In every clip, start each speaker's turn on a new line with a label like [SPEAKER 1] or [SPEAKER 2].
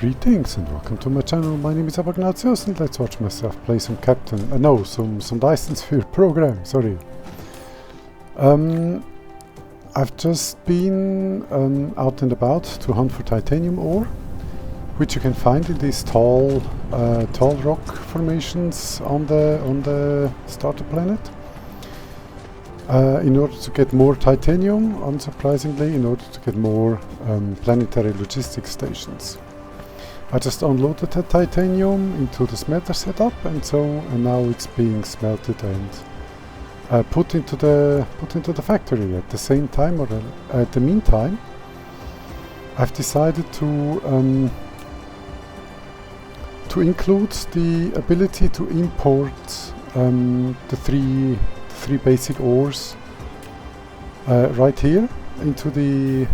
[SPEAKER 1] Greetings and welcome to my channel. My name is Ignatius and let's watch myself play some some Dyson Sphere program, sorry. I've just been out and about to hunt for titanium ore, which you can find in these tall rock formations on the starter planet. In order to get more titanium, unsurprisingly, in order to get more planetary logistics stations. I just unloaded the titanium into the smelter setup, and now it's being smelted and put into the factory. At the same time, or at the meantime, I've decided to include the ability to import the three basic ores right here into the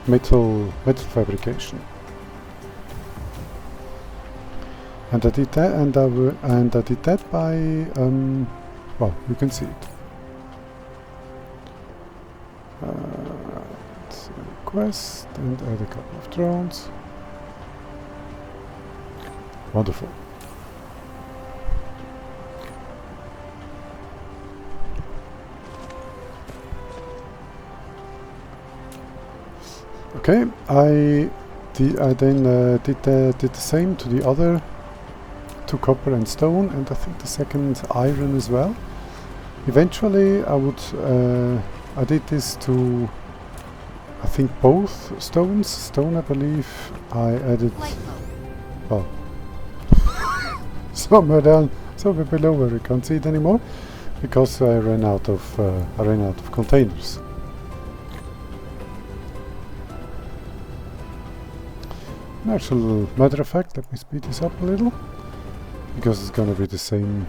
[SPEAKER 1] metal fabrication, and I did that, and I did that by well, you can see it. Let's request and add a couple of drones. Wonderful. Okay, I then did the same to the other two, copper and stone, and I think the second iron as well. Eventually, I did this to, I think, both stones. Stone, I believe, I added, well, somewhere below where you can't see it anymore, because I ran out of containers. Actual matter of fact, let me speed this up a little, because it's gonna be the same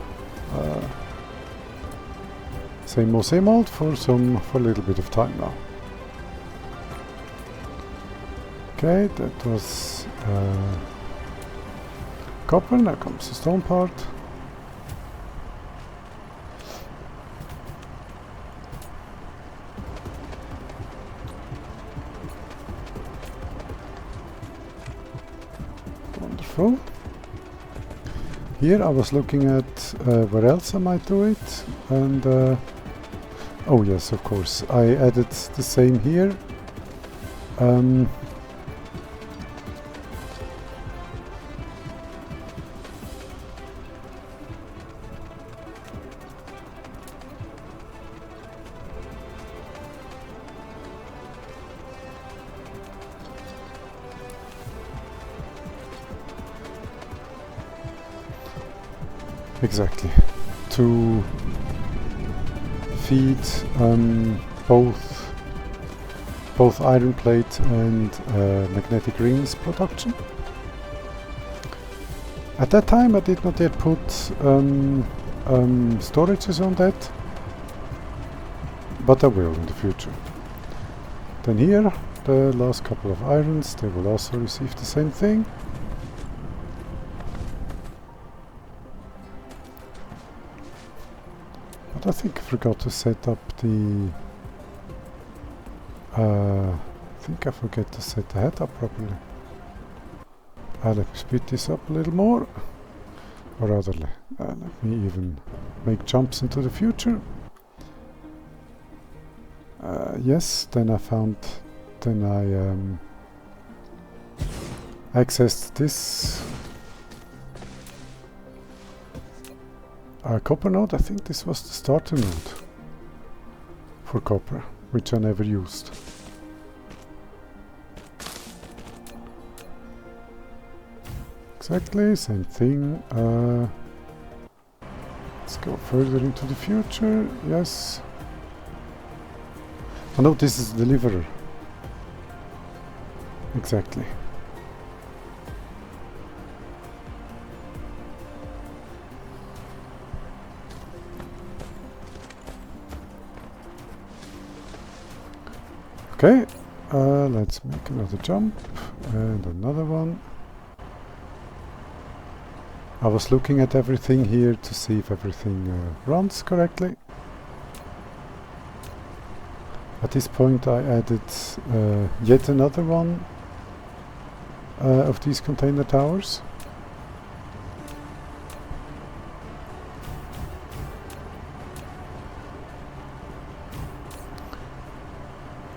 [SPEAKER 1] old for a little bit of time now. Okay, that was copper. Now comes the stone part. Wonderful. Here I was looking at where else I might do it, and oh yes, of course, I added the same here. Exactly, to feed both iron plate and magnetic rings production. At that time I did not yet put storages on that, but I will in the future. Then here, the last couple of irons, they will also receive the same thing. I think I forgot to set up the... I think I forgot to set the head up properly. Let me speed this up a little more. Or rather, let me even make jumps into the future. Yes, then I accessed this copper node. I think this was the starter node for copper, which I never used. Exactly, same thing. Let's go further into the future. Yes. Oh no, this is the deliverer. Exactly. Okay, let's make another jump and another one. I was looking at everything here to see if everything runs correctly. At this point I added yet another one of these container towers.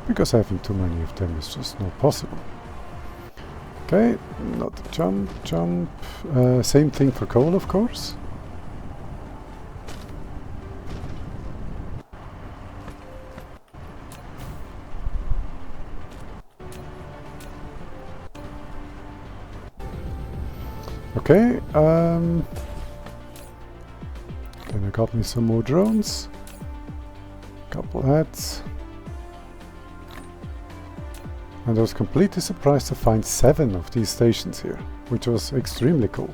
[SPEAKER 1] Because having too many of them is just not possible. Okay, not jump. Same thing for coal, of course. Okay, then I got me some more drones. Couple hats. And I was completely surprised to find 7 of these stations here, which was extremely cool.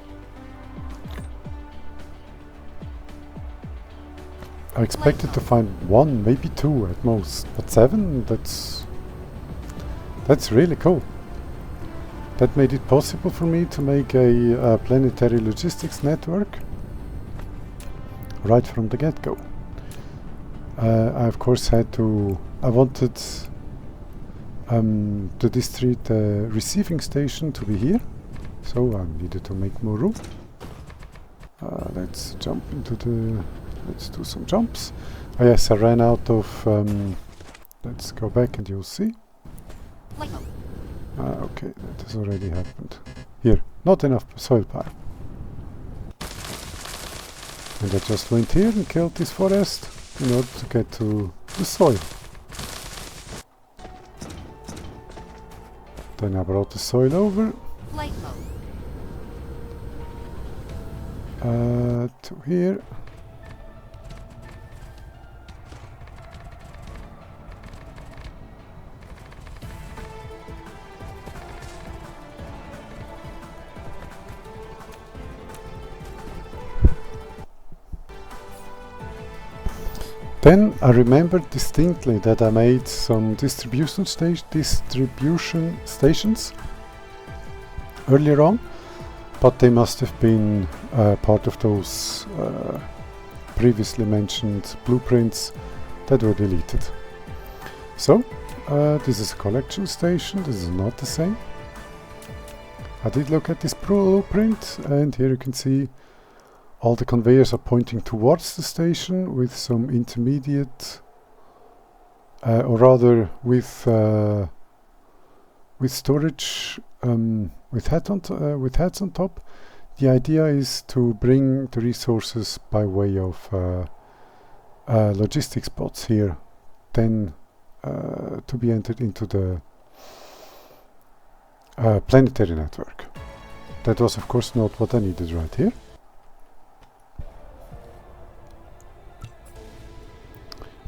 [SPEAKER 1] I expected to find 1, maybe 2 at most, but 7, that's really cool. That made it possible for me to make a planetary logistics network right from the get-go. I of course had to, I wanted the district receiving station to be here, so I needed to make more room. Let's jump into the, let's do some jumps. Oh yes, I ran out of, let's go back and you'll see. Okay, that has already happened. Here, not enough soil pile. And I just went here and killed this forest in order to get to the soil. Then I brought the soil over to here. Then I remembered distinctly that I made some distribution stations earlier on, but they must have been part of those previously mentioned blueprints that were deleted. So this is a collection station. This is not the same. I did look at this blueprint, and here you can see all the conveyors are pointing towards the station with some intermediate, or rather with storage with heads on top. The idea is to bring the resources by way of logistics spots here, then to be entered into the planetary network. That was of course not what I needed right here.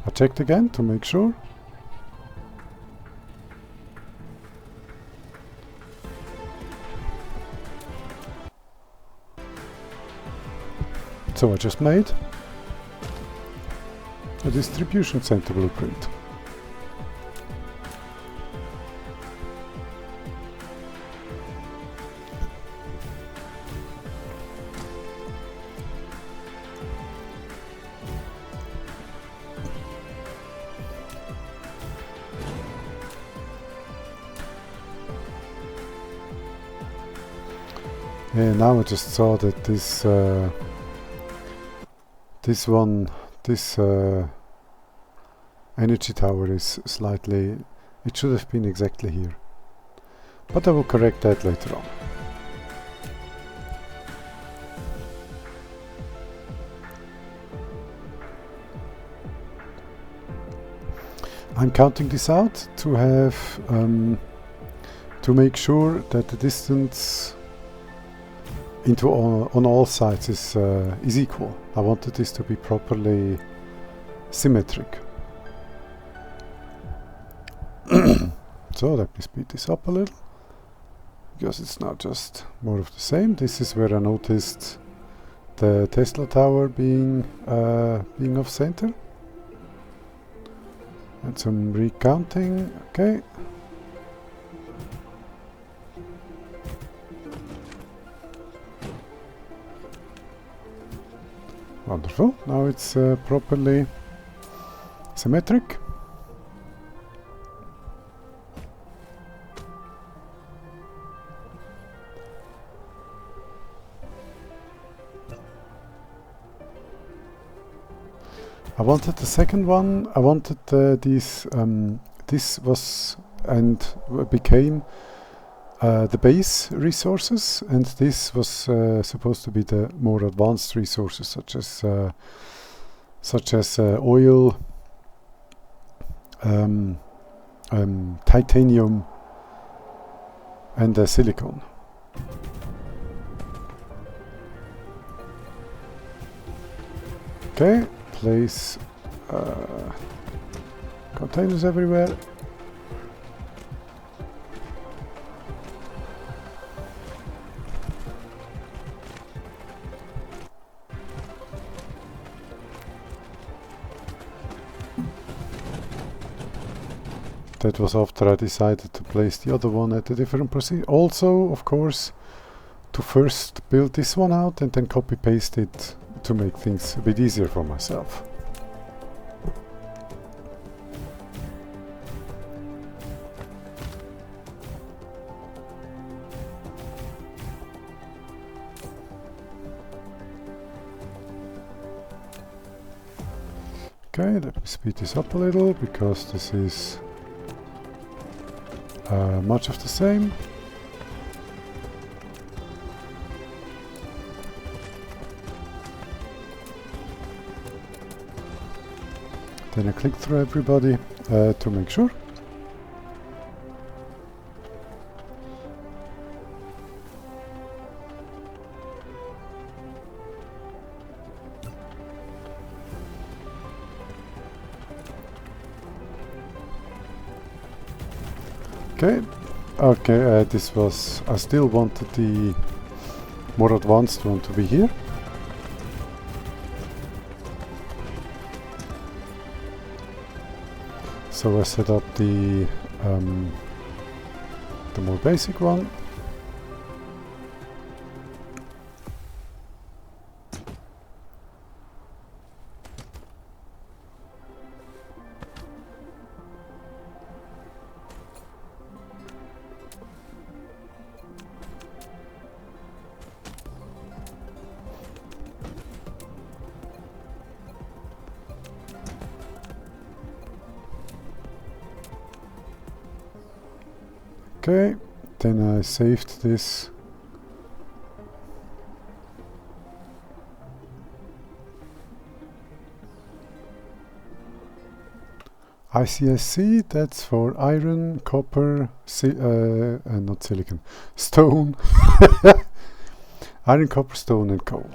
[SPEAKER 1] I checked again to make sure. So I just made a distribution center blueprint. And now I just saw that this energy tower is slightly, it should have been exactly here, but I will correct that later on. I'm counting this out to have to make sure that the distance into on all sides is equal. I wanted this to be properly symmetric. So let me speed this up a little, because it's now just more of the same. This is where I noticed the Tesla tower being off center. And some recounting, okay. Wonderful, now it's properly symmetric. I wanted the second one. I wanted this was and became the base resources, and this was supposed to be the more advanced resources, such as oil, titanium, and silicon. Okay, place containers everywhere. That was after I decided to place the other one at a different position. Also, of course, to first build this one out and then copy paste it to make things a bit easier for myself. Okay, let me speed this up a little because this is much of the same. Then I click through everybody to make sure. Okay, this was, I still wanted the more advanced one to be here. So I set up the more basic one. Okay, then I saved this. ICSC, that's for iron, copper, not silicon, stone, iron, copper, stone and coal.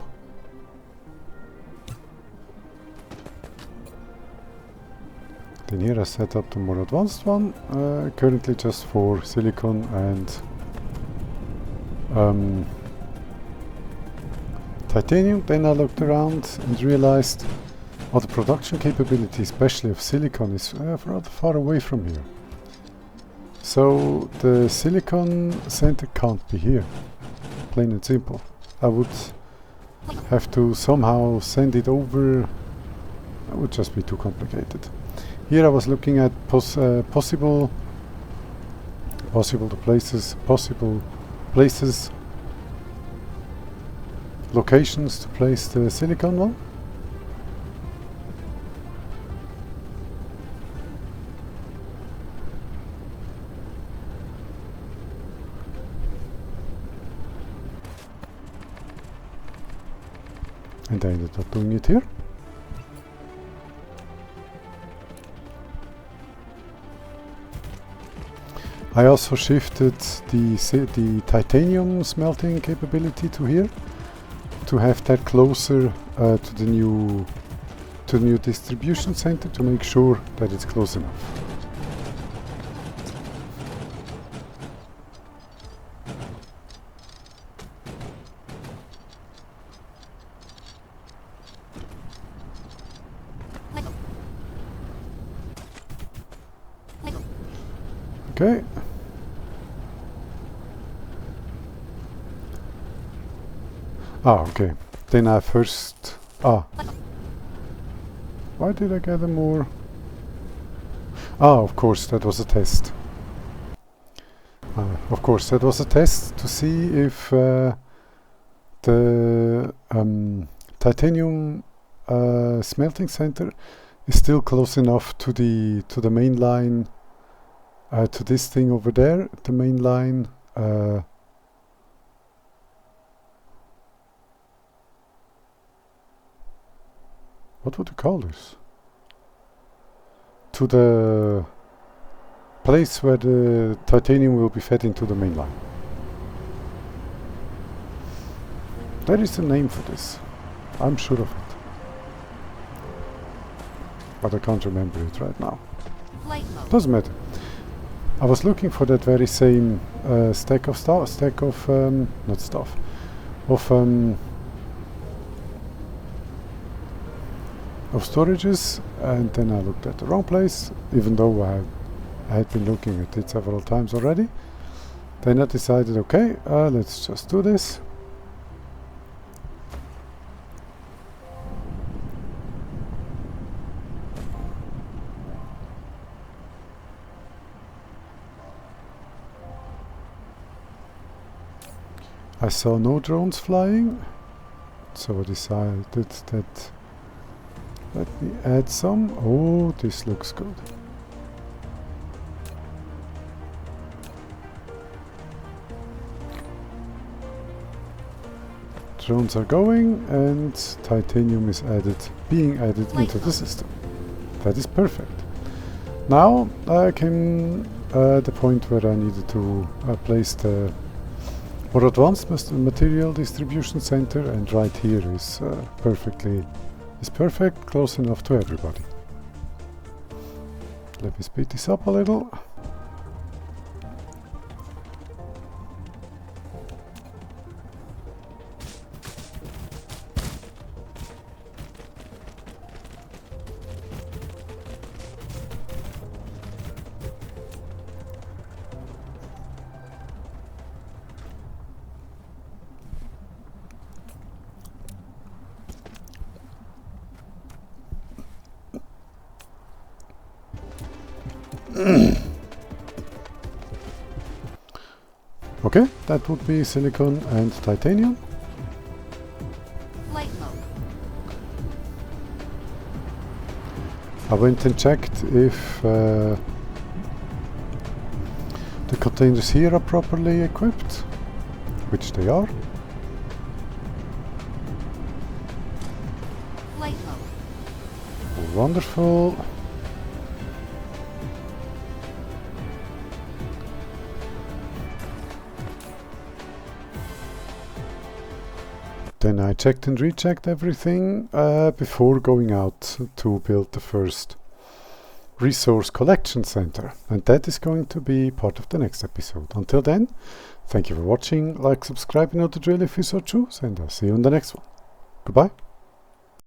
[SPEAKER 1] Then here I set up the more advanced one, currently just for silicon and titanium. Then I looked around and realized the production capability, especially of silicon, is rather far away from here. So the silicon center can't be here, plain and simple. I would have to somehow send it over. That would just be too complicated. Here I was looking at possible places, locations to place the silicon one. And I ended up doing it here. I also shifted the titanium smelting capability to here, to have that closer to the new distribution center, to make sure that it's close enough. Okay. Okay. Then I first... Why did I gather more? Of course, that was a test. Of course, that was a test to see if the titanium smelting center is still close enough to the main line, to this thing over there, the main line. What would you call this? To the place where the titanium will be fed into the main line. There is a name for this. I'm sure of it. But I can't remember it right now. Doesn't matter. I was looking for that very same stack of storages, and then I looked at the wrong place, even though I had been looking at it several times already. Then I decided, okay, let's just do this. I saw no drones flying, so I decided that let me add some. Oh, this looks good. Drones are going and titanium is being added into the system. That is perfect. Now I came at the point where I needed to place the more advanced material distribution center, and right here is perfect, close enough to everybody. Let me speed this up a little. Okay, that would be silicon and titanium.
[SPEAKER 2] Light mode.
[SPEAKER 1] I went and checked if the containers here are properly equipped, which they are.
[SPEAKER 2] Light mode.
[SPEAKER 1] Wonderful. Then I checked and rechecked everything before going out to build the first resource collection center, and that is going to be part of the next episode. Until then, thank you for watching, like, subscribe, you know the drill if you so choose, and I'll see you in the next one. Goodbye.